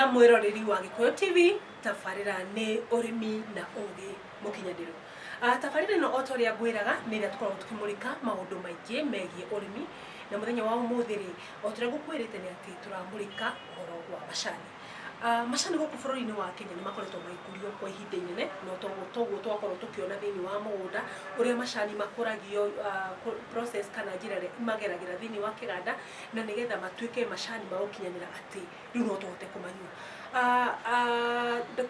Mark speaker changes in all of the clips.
Speaker 1: mwega mwiroreri wa Gikuyu TV tafarira ni urimi na ugi mukinyandiro. Tafarira no otoria gwiraga ni ria tukorwo tukimurika maundu maingi megie urimi na muthenya wa umuthiri otoria gukwirite ni ati turamurika uhoro wa macani. Macani guku bururi-ini wa Kenya ni makoretwo magikurio kwa ihinda inene no toguo twakorwo tukiona thiini wa mugunda uria macani makuragio process kana njira ria mageragira thiini wa kiganda na nigetha matuike macani magukinyanira ati riu no tuhote kumanyua.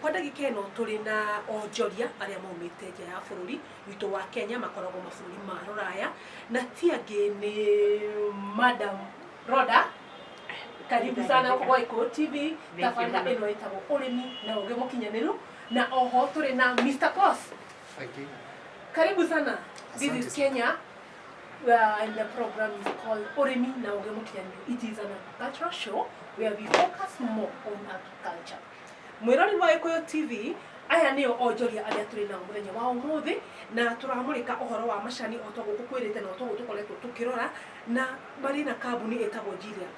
Speaker 1: Kwa ndagika ino turi na onjoria aria maumite nja ya bururi witu wa Kenya makoragwo mabũrũri ma Rũraya na ti angi ni Madam Rhoda. Karibu sana kwa Gikuyu TV. Tafarira ino itagwo urimi na ugi mukinyaniru na oho turi na Mr. Boss.
Speaker 2: Thank you.
Speaker 1: Karibu sana. This is Kenya and the program is called Urimi na ugi mukinyaniru. It is an agricultural show where we focus more on agriculture. Mwirori wa Gikuyu TV aya nio onjoria aria turi na muthenya wa umuthi na turamurika uhoro wa macani otogo gukwirite na otogo tukoretwo tukirora na bari na kambuni etagwo Gilead.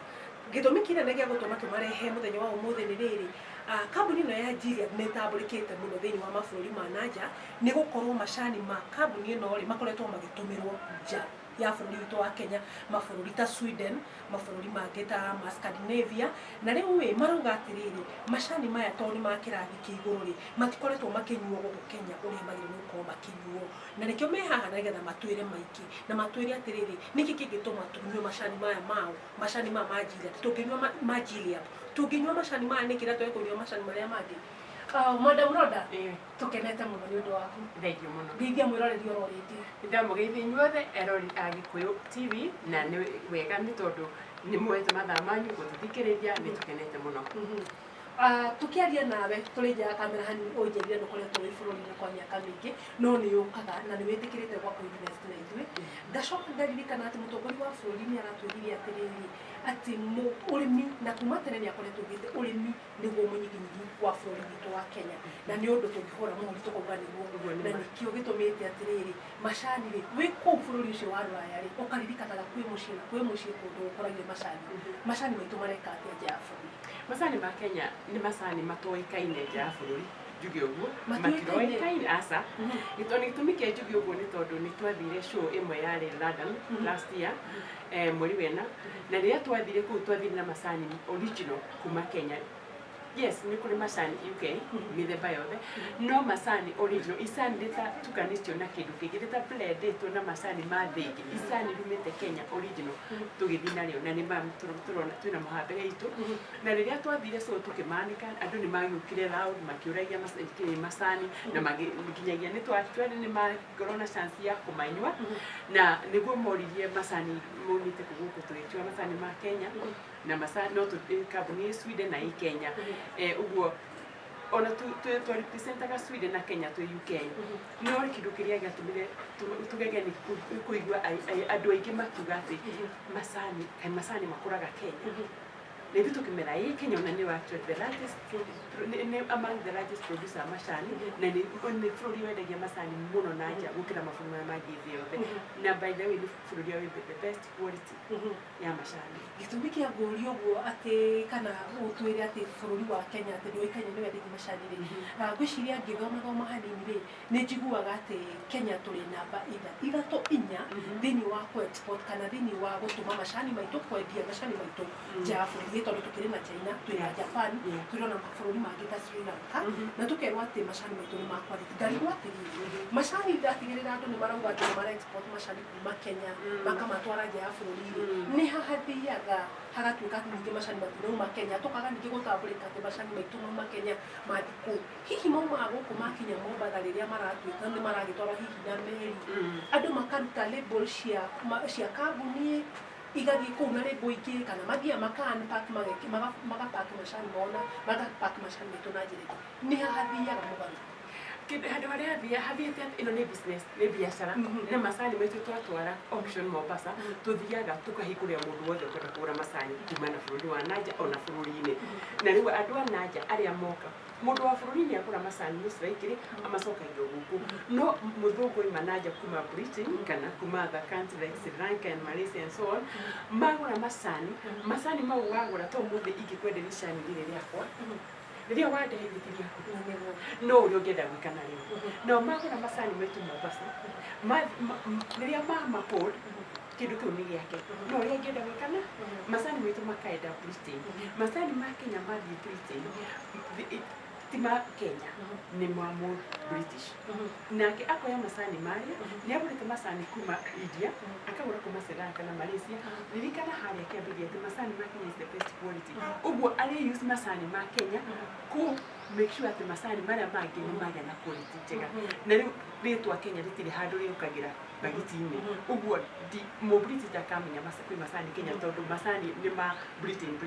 Speaker 1: Gitumi kinene gia gutuma tumarehe muthenya wa umuthi ni riri kambuni no ya Gilead netamburikite muno thiini wa mabũrũri ma nanja ni gukorwo macani ma kambuni ino ri makoretwo magitumirwo nja ya bũrũri witu wa Kenya, mabũrũri ta Sweden, mabũrũri mangĩ ta Scandinavia na riu we marauga atiriri macani maya to ni makirathi kiiguru ri matikoretwo makinyuo guku Kenya uria magire gukorwo makinyuo na nikio me haha nigetha matwire maiki na matwire atiriri niki kingituma tunyue macani maya mao macani ma Gilead tunginyua ma Gilead tunginyua macani maya nikira twekunyua macani maria mangi. Madam Rhoda, tukenete muno ni undu waku.
Speaker 3: Thank you muno.
Speaker 1: Ngeithia mwiroreri ororete.
Speaker 3: Ndamugeithia inyuothe erori a Gikuyu TV na ni wega ni tondu ni mwete mathaa manyu gututhikiriria ni tukenete muno.
Speaker 1: Tukiaria nawe turi nja ya kamera hani unjerire ndukoretwo wi bururi-ini kwa miaka mingi no ni ukaga na ni witikirite gwa invest na ithui ndacoka ndaririkana ati mutongoria wa bururi ni aratwirire atiriri ati urimi na kuma tene ni akoretwo gite urimi niguo munyiginyi wa bururi witu wa Kenya na ni undu tungihura muri tukuga niguo na nikio gitumite atiriri macani ri wi ku bururi ucio wa Rũraya ri ukaririkanaga kwi mucii kundu ukuragia macani maitu mareka atia nja ya bururi.
Speaker 3: Macani ma Kenya ni macani matoikaine nja ya bururi njuge uguo matiroikaine asa gitumi kia njuge uguo ni tondu ni twathire show imwe ya London last year mweri wena na riria twathire kuu twathire na macani original kuma Kenya. Yes, ni kuri macani UK mithemba yothe no macani original isani rita tukanitio na kindu kingi rita blendetwo na macani ma thingi isani rumite Kenya original tugithi nario na ni turona twina muhambe gaitu na riria twathire so tukimanika andu ni magiukire loud makiuragia macani na maginyagia ni twatwene ni magorona chance ya kumanywa na niguo moririe macani munite kuguku twitwa macani ma Kenya na macani no kambuni Sweden na Kenya uguo ona tu representaga Sweden na Kenya tu UK no kindu kiria gatumire tugege ni kuigua andu aingi makiuga ati macani makuraga Kenya na ithu tukimera Kenya na ni wa the largest among the largest producer macani na ni bururi wendagia macani muno na nja gukira mabũrũri mangĩ thĩ yothe na by the way ni bururi with the best quality ya macani.
Speaker 1: Gitumi kia ngũria ũguo ati kana utwire ati bururi wa Kenya ati ndũikaine ni wendagia macani ri ngwiciria ngithoma hanini ri ni njiguaga ati Kenya turi namba ithatũ inya thiini wa ku export kana thiini wa gutuma macani maitu kwendia macani maitu nja ya bururi tondu tukiri na China twina Japan twina na mabũrũri mangĩ ta Sri Lanka na tukerwo ati macani maitu ni ma quality ngarigwo atiriri macani ndatigirira andu ni marauga ati mara export macani kuma Kenya makamatwara nja ya bururi ni hahathiaga hagatuika ati ningi macani matirauma Kenya tukaga ningi gutambũrĩka ati macani maitu mauma Kenya mathiku hihi mauma gũkũ makinya Mombasa riria maratuika ni maragitwara hihi na meri andu makaruta label cia kambuni igathi kuu na rĩmbo ingĩ kana mathia maka-unpack magapack macani mona magapack macani maitu na njĩra ingĩ ni hahathiaga mũgarũ
Speaker 3: handu haria hathiite ino ni business ni biashara na macani maitu twatwara auction Mombasa tuthiaga tukahingũrĩra mũndũ wothe ũkwenda kũgũra macani kuma na bũrũri wa nanja ona bũrũri-inĩ na rĩu andũ a nanja arĩa moka mundu wa bururi ni akura macani muciraikiri amacokagia guku no muthungu imanaja kuma Britain kana kuma other countries like Sri Lanka and Malaysia and so on magura macani mau wagura to muthi ingikwenderia cani riri riakwa riria wandehithĩria no uri ũngĩenda gwĩka narĩo no magura macani maitu Mombasa riria mamapold kindu kiu ni giake no ria ngenda gwikana macani maitu makaenda Britain macani ma Kenya mathi Britain tima Kenya ni mwamu British nake akoya macani maria ni agurite macani kuma India akagura kuma Sri Lanka na Malaysia ririkana haria kiambiria ati macani ma Kenya is the best quality uguo ari use macani ma Kenya ku make sure ati macani maria mangi ni magia na quality njega na riu ritwa Kenya ritiri handu riukagira bagiti-ini uguo mo British takamenya macani Kenya tondu macani ni ma Britain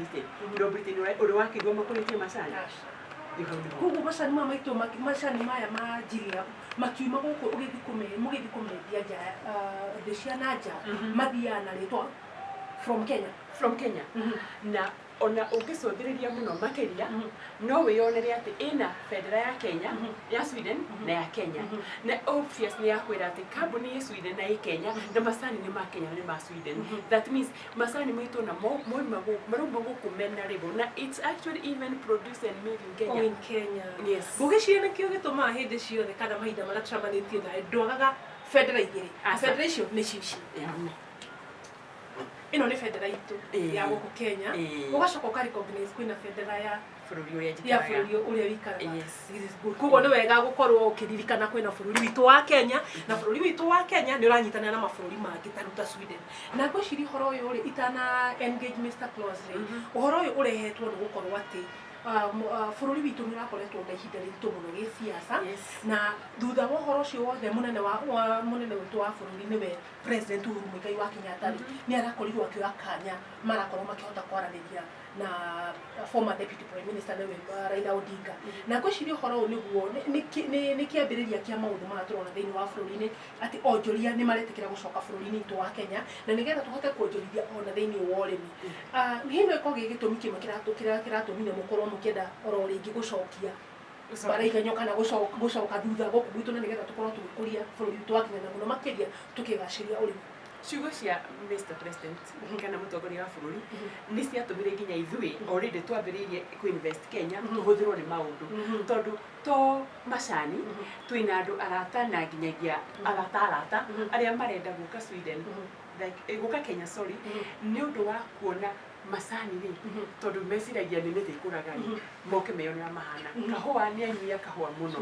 Speaker 3: no Britain uri wakigwo makuritie macani
Speaker 1: koguo macani macani maya ma njiria makiuma gũkũ mũgĩthi kũmendia nja thĩ cia na nja mathiaga na rĩtwa from Kenya na ona ũngĩcũthĩrĩria mũno makĩria no wĩyonere atĩ ĩna bendera ya Kenya ya Sweden na ya Kenya na obvious nĩ yakwĩra atĩ kambuni ĩ Sweden na ĩ Kenya na macani nĩ ma Kenya nĩ ma Sweden that means macani maitũ na marauma gũkũ mena label na it's actually even produced and made in Kenya. In Kenya.
Speaker 3: Yes.
Speaker 1: Gũgĩciria nĩkĩo gĩtũmaga hĩndĩ ciothe kana mahinda marĩa tũramanĩtie na ndwagaga bendera igĩrĩ bendera icio nĩ cici ino ni bendera itu ya gũkũ Kenya ũgacoka ũkarecognize kwĩna bendera ya bũrũri ũrĩa wikaraga koguo nĩ wega gũkorwo ũkĩririkana kwĩna bũrũri witũ wa Kenya na bũrũri witũ wa Kenya nĩ ũranyitanĩra na mabũrũri mangĩ ta Sweden na ngwĩciria ũhoro ũyũ rĩ itana engage Mr. Claus rĩ ũhoro ũyũ ũrehetwo nĩ gũkorwo atĩ bũrũri witũ nĩ ũrakoretwo na ihinda rĩritũ mũno gĩsiasa na thutha wa ũhoro ũcio wothe mũnene witũ wa bũrũri nĩwe President Uhuru Muigai wa Kenyatta nĩ arakorirwo akĩoya kanya marakorwo makĩhota kwaranĩria na former Deputy Prime Minister nĩwe Raila Odinga na ngwĩciria ũhoro ũyũ nĩguo nĩ kĩambĩrĩria kĩa maũndũ maya tũrona thĩinĩ wa bũrũri-inĩ atĩ onjoria nĩ maretĩkĩra gũcoka bũrũri-inĩ witũ wa Kenya na nĩgetha tũhote kuonjorithia ona thĩinĩ wa ũrĩmi hino ĩkorwo gĩ gĩtũmi kĩmwe kĩratũmire mũkorwo mũkĩenda oro rĩngĩ gũcokia baraiganyo kana gũcoka thutha gũkũ gwitũ na nĩgetha tũkorwo tũgĩkũria bũrũri witũ wa Kenya na mũno makĩria tũkĩgacĩria ũrĩmi
Speaker 3: ciugo cia Mr. President kana mũtongoria wa bũrũri nĩ ciatũmire nginya ithuĩ already twambĩrĩirie ku-invest Kenya tũhũthĩrwo nĩ maũndũ tondũ to macani twĩna andũ arata na nginyagia arata arĩa marenda gũka Sweden gũka Kenya nĩ ũndũ wa kuona macani rĩ tondũ meciragia nĩ mĩtĩ ĩkũraga moke meyonera mahana kahũa nĩ anyuia kahũa mũno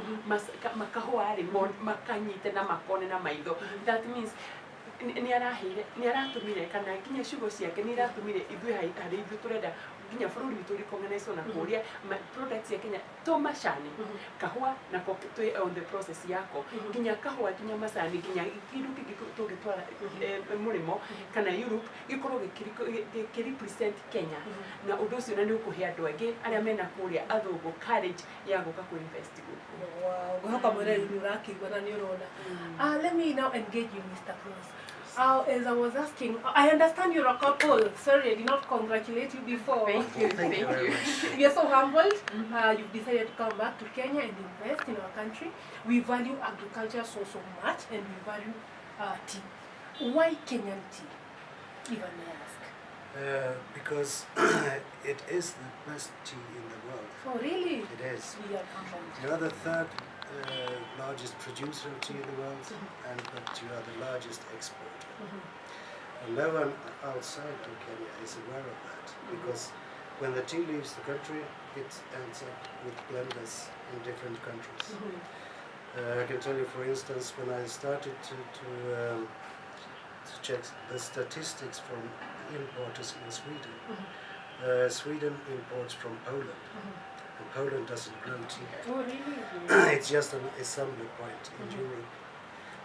Speaker 3: kahũa rĩ makanyite na makone na maitho that means nĩ aratũmire kana nginya ciugo ciake nĩ iratũmire ithuĩ harĩ ithuĩ tũrenda nginya bũrũri witũ recognize na kũria products ya Kenya to macani kahũa nako twĩ on the process yako nginya kahũa nginya macani nginya kĩndũ kĩngĩ tũngĩtwara mũrĩmo kana Europe gĩkorwo gĩkĩrepresent Kenya na ũndũ ũcio na nĩ ũkũhe andũ aingĩ arĩa mena kũrĩa athũngũ courage ya gũka ku-invest gũkũ.
Speaker 1: Ngũhoka mwĩreri nĩ ũrakĩigua na nĩ ũrona. Let me now engage you, Mr. Claus. As I was asking, I understand you're a couple. Sorry, I did not congratulate you before.
Speaker 3: Thank you.
Speaker 1: We are so humbled. You've decided to come back to Kenya and invest in our country. We value agriculture so much, and we value tea. Why Kenyan tea, if I may ask?
Speaker 2: Because it is the best tea in the world.
Speaker 1: Oh, really?
Speaker 2: It is.
Speaker 1: We are humbled.
Speaker 2: You are the third largest producer of tea in the world, but you are the largest exporter. And no one outside of Kenya is aware of that, because when the tea leaves the country, it ends up with blenders in different countries. I can tell you, for instance, when I started to check the statistics from importers in Sweden, Sweden imports from Poland. And Poland doesn't grow tea.
Speaker 1: Oh, really?
Speaker 2: It's just an assembly point in Europe.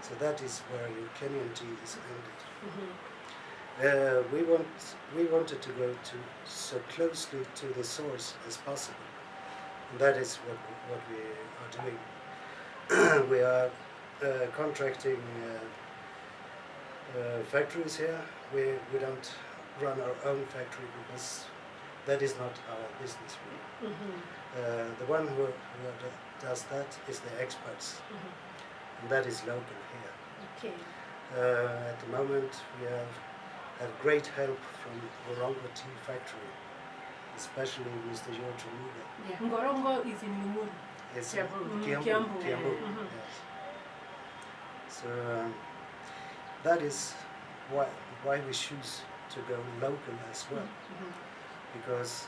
Speaker 2: So that is where your Kenyan tea is ended. We wanted to go so closely to the source as possible. And that is what we are doing. We are contracting factories here. We don't run our own factory because that is not our business really. The one who does that is the experts. and that is local here.
Speaker 1: Okay.
Speaker 2: At the moment, we have great help from Ngorongo Tea Factory, especially Mr. George Omuga.
Speaker 3: Yeah.
Speaker 1: Ngorongo is in Limuru.
Speaker 2: It's
Speaker 3: Kiambu.
Speaker 2: Kiambu.
Speaker 1: Kiambu.
Speaker 2: Yes. So that is why we choose to go local as well, because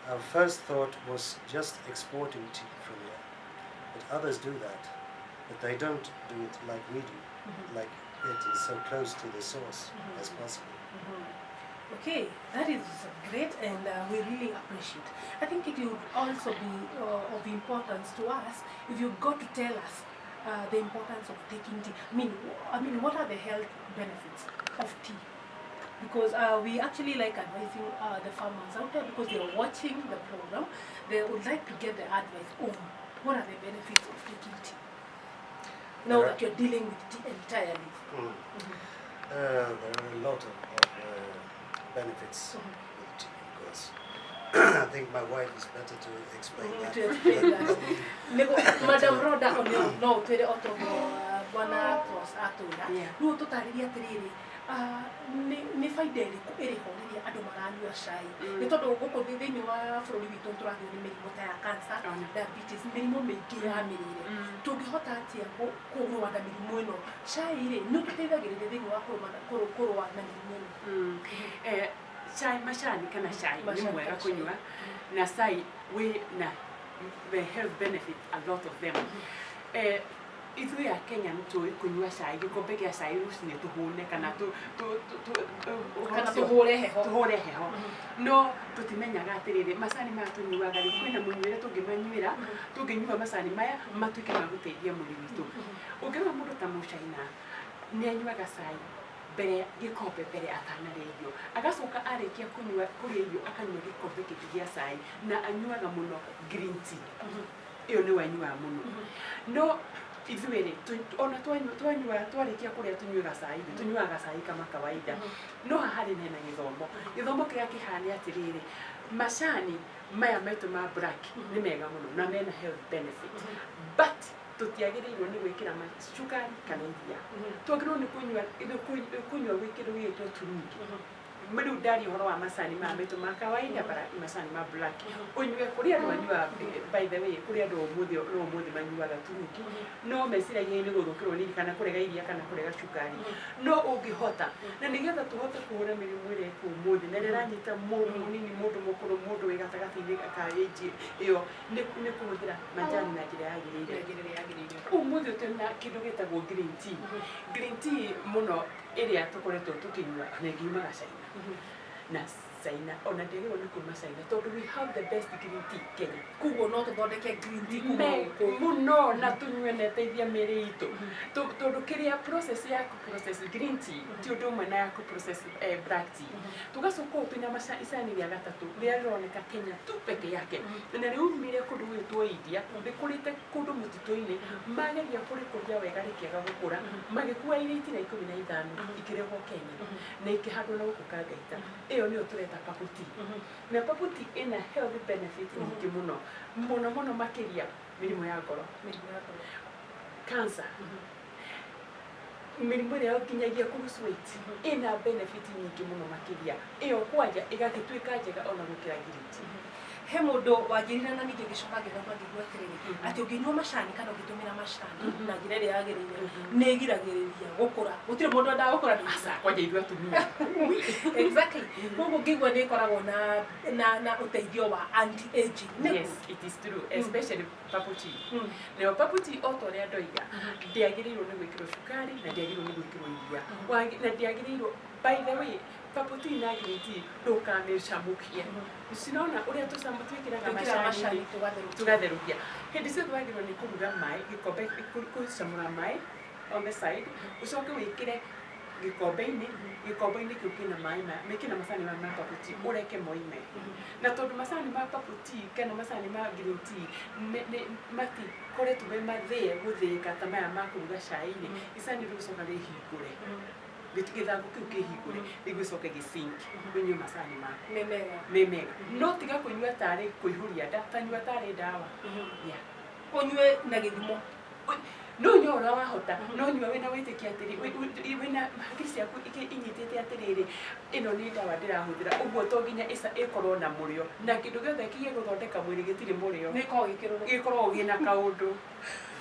Speaker 2: our first thought was just exporting tea from here, but others do that, but they don't do it like we do, like it is so close to the source as possible.
Speaker 1: Okay, that is great, and we really appreciate. I think it would also be of importance to us if you got to tell us the importance of taking tea. I mean, what are the health benefits of tea? Because we actually like advising the farmers out there, because they are watching the program. They would like to get the advice on what are the benefits of taking tea. Now that you're dealing with tea entirely.
Speaker 2: There are a lot of benefits with tea, of course. I think my wife is better to explain that.
Speaker 1: To explain that. Madam Roda, no, to the auto, Bwana Cross Atoya, no to Taria Tree. Nĩ baida ĩrĩkũ ĩrĩho rĩrĩa andũ maranyua cai nĩ tondũ gũkũ thĩinĩ wa bũrũri witũ tũrathiĩ nĩ mĩrimũ ta ya cancer, diabetes, mĩrimũ mĩingĩ ya mĩrĩre. Tũngĩhota atĩa kũrũa na mĩrimũ ĩno? Cai rĩ nĩ ũtũteithagĩrĩria thĩinĩ wa kũrũa na mĩrimũ ĩno.
Speaker 3: Chai macani kana chai nĩ mwega kũnyua, na chai na the health benefit, a lot of them. Ithuĩ a Kenya nĩ tũĩ kũnyua cai, gĩkombe gĩa cai rũcinĩ tũhũne kana tũhũre heho, no tũtimenyaga atĩrĩrĩ macani maya tũnyuaga rĩ, kwĩna mũnyuĩre tũngĩmanyuĩra, tũngĩnyua macani maya matuĩke ma gũteithia mwĩrĩ witũ. Ũngĩrora mũndũ ta Mũchaina nĩ anyuaga cai gĩkombe mbere atanarĩa irio, agacoka arĩkia kũrĩa irio akanyua gĩkombe kĩngĩ gĩa cai, na anyuaga mũno green tea. Ĩyo nĩ wanyuaga mũno. No ithuĩ rĩ, ona twarĩkia kũrĩa tunyuaga cai kama kawaida. No haha harĩ hena gĩthomo kĩrĩa kĩhana atĩrĩrĩ, macani maya maitũ ma black nĩ mega mũno na mena health benefit, but tũtiagĩrĩirwo nĩ gwĩkĩra cukari kana iria. Twagĩrĩirwo nĩ kũnyua gwĩkĩrĩtwo turungi. Rĩu ndaria ũhoro wa macani maya maitũ ma kawaida, macani ma black ũnyue. Kũrĩ andũ manyuaga, by the way, kũrĩ andũ ũmũthĩ manyuaga turungi, no meciragia nĩ gũthũkĩrwo nĩ kana kũrega iria kana kũrega cukari. No ũngĩhota, na nĩgetha tũhote kũhũra mĩrimũ ĩrĩa ĩkuo ũmũthĩ na ĩranyita mũndũ mũnini, mũndũ mũkũrũ, mũndũ wĩ gatagatĩ-inĩ ka age ĩyo, nĩ kũhũthĩra majani na njĩra yagĩrĩire. Ũmũthĩ tũrĩ na kĩndũ gĩtagwo green tea. Green tea mũno ĩrĩa tũkoretwo tũkĩnyua na ngiumaga China. Na China ona ndĩgĩrwo nĩ kuma China tondũ we have the best green tea Kenya.
Speaker 1: Kuguo no tũthondeke green tea
Speaker 3: mũno na tũnyue na ĩteithia mĩĩrĩ itũ, tondũ kĩrĩa process ya process green tea ti ũndũ ũmwe na ya process black tea. Tugacoka ũpina macani rĩa gatatũ rĩrĩa rĩroneka Kenya tu peke yake, na rĩumire kũndũ gwĩtwo India, rĩkũrĩte kũndũ mũtitũ-inĩ, mageria kũrĩkũria wega rĩkĩaga gũkũra, magĩkua iria itira 15 ikĩrehwo Kenya na ikĩhandwo na gũkũ Kangaita. Ĩyo nĩyo tũreta purple tea. Na purple tea ĩna health benefit nyingĩ mũno makĩria mĩrimũ ya ngoro, cancer, mĩrimũ ĩrĩa nginyagia kũlose weight, ĩna benefit nyingĩ mũno makĩria. Ĩyo kwanja ĩgagĩtuĩka njega ona gũkĩra green tea.
Speaker 1: He mũndũ wanjĩrĩra na ningĩ gĩcoka gĩthoma ngĩigua atĩrĩrĩ, atĩ ũngĩnyua macani kana ũngĩtũmĩra macani na njĩra ĩrĩa yagĩrĩire nĩ ĩgiragĩrĩria gũkũra. Gũtirĩ mũndũ wendaga gũkũra
Speaker 3: kwanja ithuĩ atumia.
Speaker 1: Exactly. Koguo ngĩigua nĩ ĩkoragwo na ũteithio wa anti-aging.
Speaker 3: Yes, it is true, especially purple tea. Now purple tea o ta ũrĩa ndoiga, ndĩagĩrĩirwo nĩ gwĩkĩrwo cukari na ndĩagĩrĩirwo nĩ gwĩkĩrwo iria, na ndĩagĩrĩirwo, by the way, purple tea na green tea ndũkamĩcamũkie. Sinona ũrĩa twĩkĩraga macani tũgatherũkia. Hĩndĩ ciothe wagĩrĩirwo nĩ kũruga maĩ, gĩkombe gũcamũra maĩ on the side, ũcoke wĩkĩre gĩkombe-inĩ kĩu kĩna maĩ mekĩna macani ma purple tea, ũreke moime. Na tondũ macani ma purple tea kana macani ma green tea matikoretwo me mathĩe gũthĩĩka ta maya ma kũruga cai-rĩ, icani rĩgũcoka rĩhingũre, gĩthangũ kĩu kĩhingũre rĩgũcoke gĩsink ũnyue macani maku me mega. No tiga kũnyua tarĩ kũihũria nda, ta nyua tarĩ ndawa.
Speaker 1: Ũnyue na gĩthimo.
Speaker 3: no nyora wahota no nyua wena witikia atiri wena hakiri ciaku inyitite atiriri ino ni ndawa ndirahuthira uguo to nginya isa ikorwo na murio na kindu giothe kiye guthondeka mwiri gitiri murio gikorwo gina kaundu.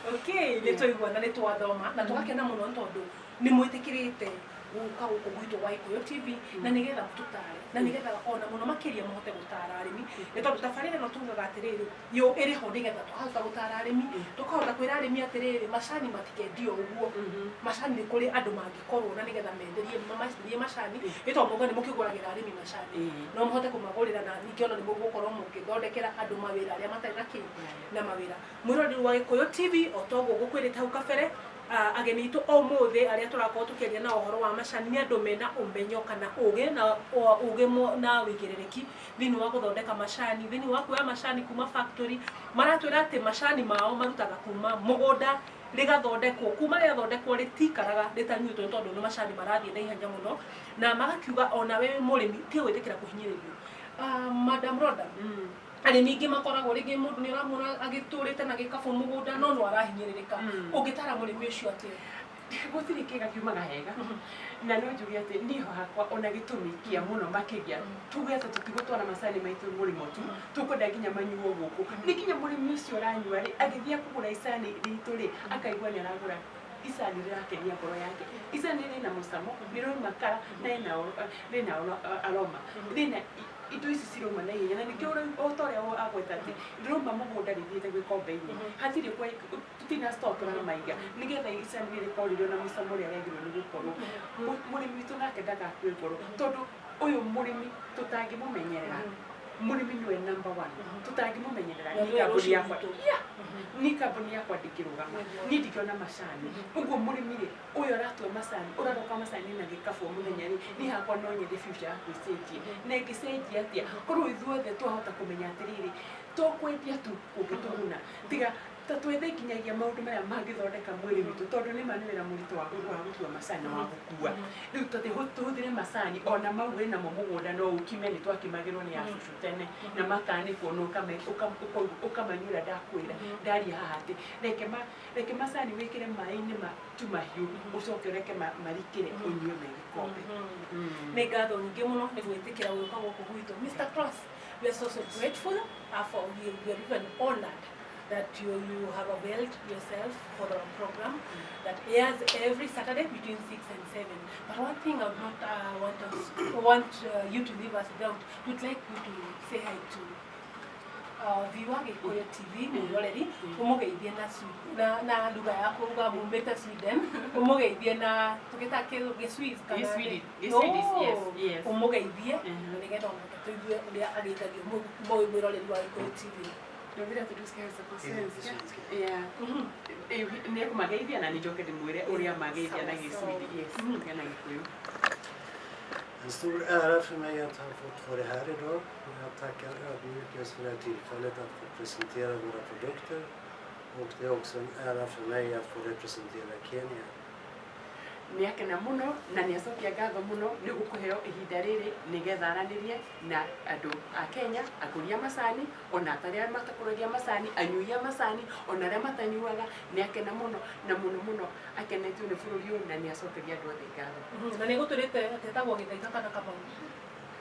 Speaker 1: Okay, nä twaiguana nä twathoma na tugakena må no tondå nä mwä tä kä rä te gå gå gwitå gwa Gikuyu TV na nä getha tå tare na nä getha ona må no makä ria mahote gå tara arä mi nä tondå tabarä no tugaga atä rä rä yo ä rä ho nä getha twahota gå tara arä mi tå kahota kwä ra arä mi atä rä rä macani matikendio å guo macani nä kå rä andå mangä korwo na nä getha menderie macani nä tondå nä må kä gå ragä ra arä mi macani no må hote kå magå rä ra na ningä ona nä må gå korwo må kä thondekera andå mawä ra arä a matarä na kä na mawä ra mwä rorä wa Gikuyu TV o to gå gå kwä rä te hau kabere ageni itu umuthi aria turakorwo tukiaria na uhoro wa macani ni andu mena umenyo kana uge na uge na wigiririki thini wa guthondeka macani thini wa kuoya macani kuma factory maratwira ati macani mao marutaga kuma mugunda rigathondekwo kuma riathondekwo ritikaraga ritanyuitwo tondu ni macani marathie na ihenya muno na magakiuga ona we murimi ti gwitikira kuhinyiririo. Madam Rhoda, arimi ingi makoragwo ringi mundu ni uramura agiturite na gikabu mugunda no no arahinyiririka ungitara murimi ucio atia
Speaker 3: gutiri kiga kiumaga hega na no njugi ati niho hakwa ona gitumi kia muno makiria tuge ati tutigutwara macani maitu murimo tu tukwenda nginya manyuo guku ni nginya murimi ucio aranyua ri agithia kugura icani ritu ri akaigua ni aragura icani rirakenia ngoro yake icani rina mucamo riromakara na rina aroma rina indo ici ciroma na ihenya na nikio otoria agweta ati ndiroma mugunda rithiite gwikombe-ini hatiri kwa tutina stock na maiga nigetha icani rikorirwo na mucamo ria regirwo ni gukorwo murimi witu nake ndagakue ngoro tondu uyu murimi tutangimumenyerera murimi niwe number 1 tutangimumenyerera ni kambuni yakwa ndikirugama ni ndikiona macani uguo murimi ri uyu aratua macani uraroka macani na gikabu muthenya ri ni hakwa no nyende future yaku icenjie na ingicenjia atia korwo ithuothe twahota kumenya atiriri tukwendia tu kungituguna tiga ta twethe nginyagia maundu maria mangithondeka mwiri witu tondu ni manirira muritu wa gutua macani wa gukua riu tuhuthire macani ona mau wina mo mugunda no ukime ni twakimagirwo ni acucu tene na makanikwo no ukamanyura ndakwira ndaria haha ati reke macani wikire mai-ini tu mahiu ucoke reke marikire unyue me gikombe.
Speaker 1: Nĩ ngatho nyingĩ mũno nĩ gwĩtĩkĩra gũka gũkũ gwitũ. Mr. Cross, we are so grateful for we are even honored that you have availed yourself for the program that airs every Saturday between 6 and 7. But one thing I would not want you to leave us without. We'd like you to say hi to viewers wa Gikuyu TV already. Umugeithie na lugha yako uga mumeta Sweden. Umugeithie na tukita Giswiz kana
Speaker 3: Giswiz, yes.
Speaker 1: Umugeithie nigetha tuigue uria agithagio mwiroreri wa Gikuyu TV.
Speaker 3: No vira tudusikia sakosenzi yeah ni kumageithia na nijoke ndimwire uria mageithia na Giswidi yes na Gikuyu.
Speaker 2: En stor ära för mig att ha fått vara här idag. Jag tackar ödmjukast för det här tillfället att få presentera våra produkter. Och det är också en ära för mig att få representera Kenya.
Speaker 3: Niakena muno na niacokia ngatho muno ni gukuheo ihinda riri nigetha aranirie na andu a Kenya akuria macani ona ataria matakuragia macani anyuia macani ona aria matanyuaga niakena muno na muno akenetio ni bururi uyu na niacokeria andu othe ngatho.
Speaker 1: Na niguturite tetagwo Githaika kana Kamau.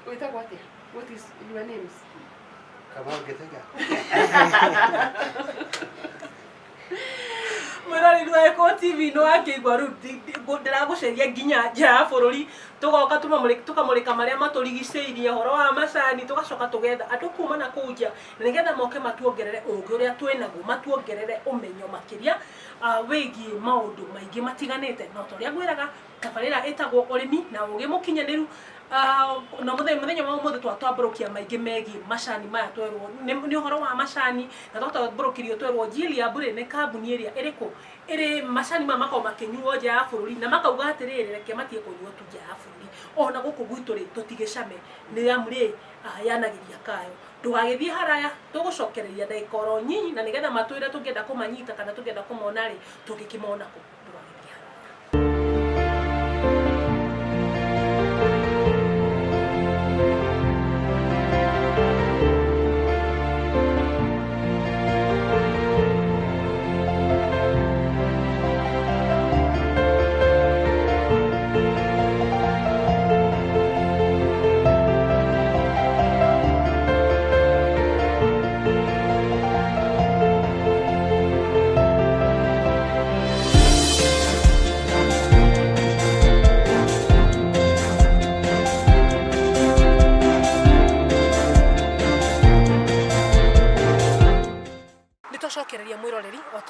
Speaker 3: Witagwo atia? What is your names?
Speaker 2: Kamau Githaika.
Speaker 1: Mwiroreri wa Gikuyu TV no akigwa riu ndiraguceria nginya nja ya bururi tugoka tukamurika maria maturigiceirie horo wa macani tugacoka tugetha andu kuma na kuu nja nigetha moke matuongerere ungi uria twinaguo matuongerere umenyo makiria wigie maundu maingi matiganite no toria ngwiraga tabarira itagwo urimi na ugi mukinyaniru na muthenya wa muthe twatwambũrũkia maingĩ megiĩ macani maya twerwo nĩ ũhoro wa macani na twatwambũrũkirio twerwo Gilia Bure nĩ kambuni ĩrĩa ĩrĩkũ ĩrĩ macani maya makorwo makĩnyuo nja ya bũrũri na makauga atĩrĩrĩ reke matige kũnyuo tu nja ya bũrũri ona gũkũ gwitũ rĩ tũtigĩcame nĩ amu rĩ yanagĩria kayo ndũgagĩthiĩ haraya tũgũcokereria ndagĩka oro nyinyi na nĩgetha matwĩre tũngĩenda kũmanyita kana tũngĩenda kũmona rĩ tũngĩkĩmona kũ.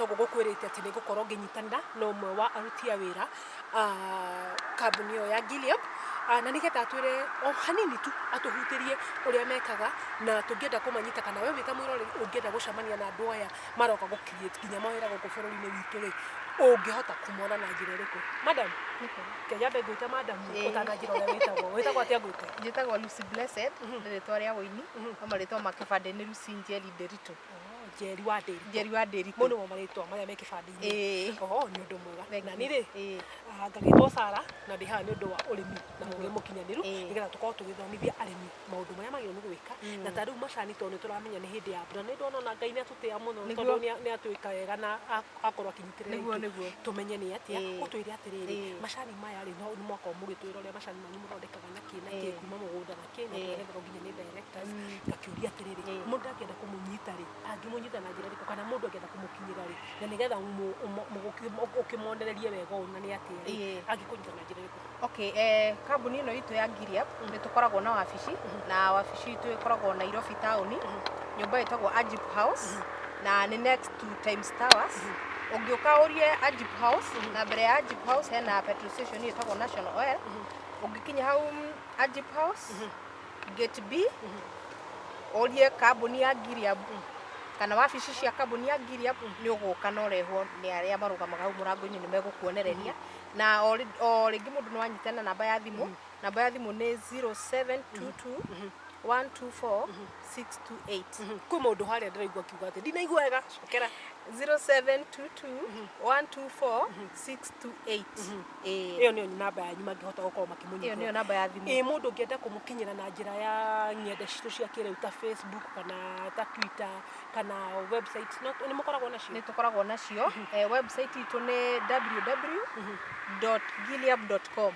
Speaker 1: togo gukwirite ati nigukorwo nginyitanira no umwe wa aruti a wira kambuni yo ya Gilead na nigetha twire o hanini tu atuhutirie uria mekaga na tungienda kumanyita kana we wita mwirori ungienda gucamania na andu aya maroka gukirite kinya mawira guku bururi-ini witu ri ungihota kumona na njira iriku madam kejambe gwita madam utanajira uria witagwo atia gwita
Speaker 4: njitagwo Lucy Blessed ritwa ria woini amaritwa makibande ni Lucy Njeri Nderitu
Speaker 1: Njeri wa Nderitu
Speaker 4: Njeri wa Nderitu
Speaker 1: muno mo maritwa maria me kibande-ini ni undu mwega na niri ngagitwo Sara na ndi haha ni undu wa urimi na muge mukinyaniru nigetha tukorwo tugithomithia arimi maundu maria magirwo ni gwika na ta riu macani to ni turamenya ni hindi ya mbura ni ndona na Ngai ni atutia muno tondu ni atuika wega na akorwo akinyitirira tumenye ni atia utwire atiriri macani maya ri no mwaka mugitwira uria macani manyu muthondekaga na kina kuma mugunda na kina ngetha nginya ni directors ngakiuria atiriri mundu akienda kumunyita ri angimunyita na njira riko kana mundu akienda kumukinyira ri na nigetha ukimondererie wega una ni atia angikunyita na njira riko.
Speaker 4: Okay, kambuni ino itu ya Gilead ni tukoragwo na wabici na wabici itu ikoragwo Nairobi town nyumba itagwo Ajib House na ni next to Times Towers. Ungiuka urie Ajib House na mbere ya Ajib House hena petrol station itagwo National Oil. Ungikinya hau Ajib House gate B urie kambuni ya Gilead kana wabici cia kambuni ya Gilead ni uguka na urehwo ni aria marugamaga hau murango-ini ni megukuonereria na o ringi mundu no anyitana namba ya thimu ni 0722 124 628
Speaker 1: kwi mundu haria ndiraigua kiuga ati ndinaigua wega cokera
Speaker 4: 0722 124 628
Speaker 1: iyo niyo namba yanyu mangihota gukorwo makimunyita
Speaker 4: iyo niyo namba ya thimu
Speaker 1: mundu ngienda kumukinyira na njira ya ng'enda citu cia kiriu ta Facebook kana ta Twitter kana website ni mukoragwo nacio
Speaker 4: ni tukoragwo nacio website itu ni www.gilead.com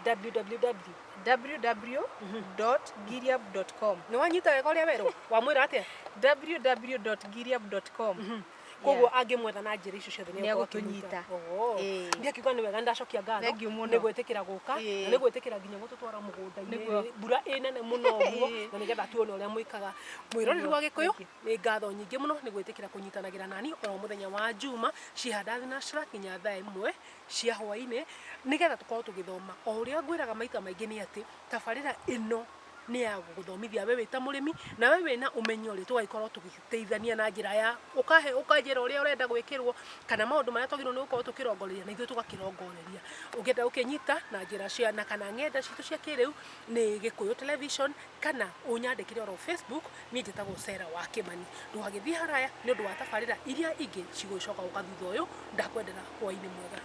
Speaker 4: www.gilead.com
Speaker 1: ni wanyita wega uria weru wamwira atia
Speaker 4: www.gilead.com
Speaker 1: koguo angimwetha na njira icio ciothe
Speaker 4: ni agutunyita
Speaker 1: ndia kiuga ni wega ndacokia ngatho ni gwitikira guka na ni gwitikira nginya gututwara mugunda-ini mbura inene muno guo na nigetha tuone uria mwikaga mwiroreri wa Gikuyu ni ngatho nyingi muno ni gwitikira kunyitanagira nani o muthenya wa Juma cihanda thinashara kinya thaa 1 cia hwaini nigetha tukorwo tugithoma o uria ngwiraga maita maingi ni ati tabarira ino ni ya guthomithia we wita murimi na we wina umenyo ri tugaikorwo tugiteithania na njira ya ukajira uria urenda gwikirwo kana maundu maria twagirwo ni gukorwo tukirongoreria na ithuĩ tugakirongoreria ukienda ukinyita na njira cia na kana ng'enda citu cia kiriu ni Gikuyu television kana unyandikire oro Facebook ni njitagwo Sera wa Kimani ndugagithie haraya ni undu wa tabarira iria ingi cigucoka gukathutha uyu ndakwendera hwaini mwega.